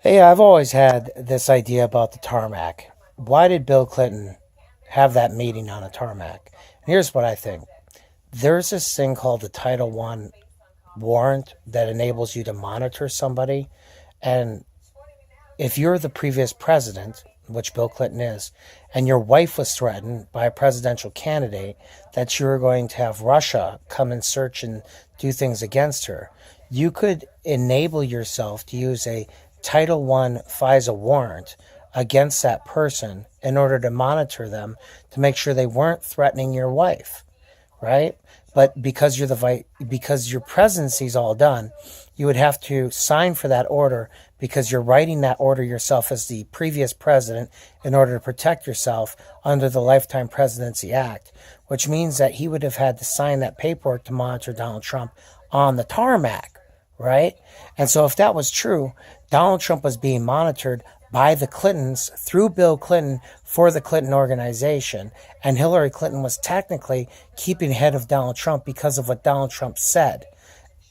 Hey, I've always had this idea about the tarmac. Why did Bill Clinton have that meeting on a tarmac? And here's what I think. There's this thing called the Title I warrant that enables you to monitor somebody. And if you're the previous president, which Bill Clinton is, and your wife was threatened by a presidential candidate that you were going to have Russia come and search and do things against her, you could enable yourself to use a Title I FISA warrant against that person in order to monitor them to make sure they weren't threatening your wife, right? But because because your presidency's all done, you would have to sign for that order because you're writing that order yourself as the previous president in order to protect yourself under the Lifetime Presidency Act, which means that he would have had to sign that paperwork to monitor Donald Trump on the tarmac, right? And so if that was true, Donald Trump was being monitored by the Clintons through Bill Clinton for the Clinton organization. And Hillary Clinton was technically keeping ahead of Donald Trump because of what Donald Trump said.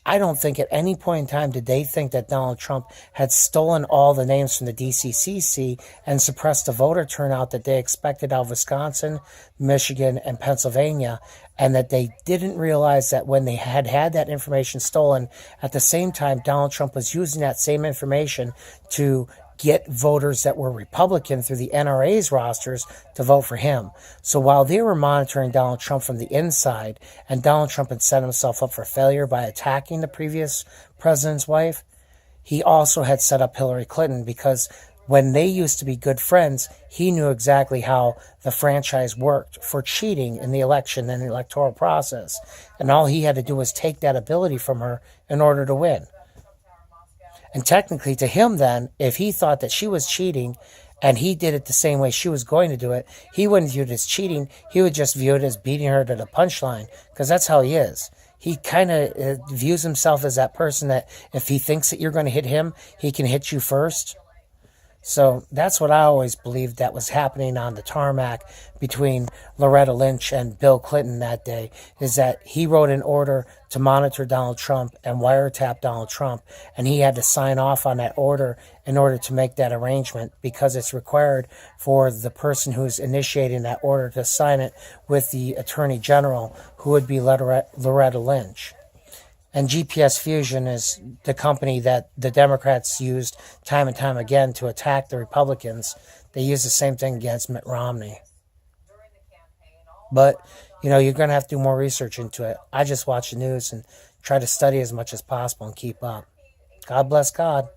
I don't think at any point in time did they think that Donald Trump had stolen all the names from the DCCC and suppressed the voter turnout that they expected out of Wisconsin, Michigan, and Pennsylvania, and that they didn't realize that when they had that information stolen, at the same time, Donald Trump was using that same information to get voters that were Republican through the NRA's rosters to vote for him. So while they were monitoring Donald Trump from the inside, and Donald Trump had set himself up for failure by attacking the previous president's wife, he also had set up Hillary Clinton because when they used to be good friends, he knew exactly how the franchise worked for cheating in the election and the electoral process. And all he had to do was take that ability from her in order to win. And technically, to him, then, if he thought that she was cheating and he did it the same way she was going to do it, he wouldn't view it as cheating. He would just view it as beating her to the punchline because that's how he is. He kind of views himself as that person that if he thinks that you're going to hit him, he can hit you first. So that's what I always believed that was happening on the tarmac between Loretta Lynch and Bill Clinton that day, is that he wrote an order to monitor Donald Trump and wiretap Donald Trump, and he had to sign off on that order in order to make that arrangement because it's required for the person who's initiating that order to sign it with the Attorney General, who would be Loretta Lynch. And GPS Fusion is the company that the Democrats used time and time again to attack the Republicans. They used the same thing against Mitt Romney. But, you're going to have to do more research into it. I just watch the news and try to study as much as possible and keep up. God bless God.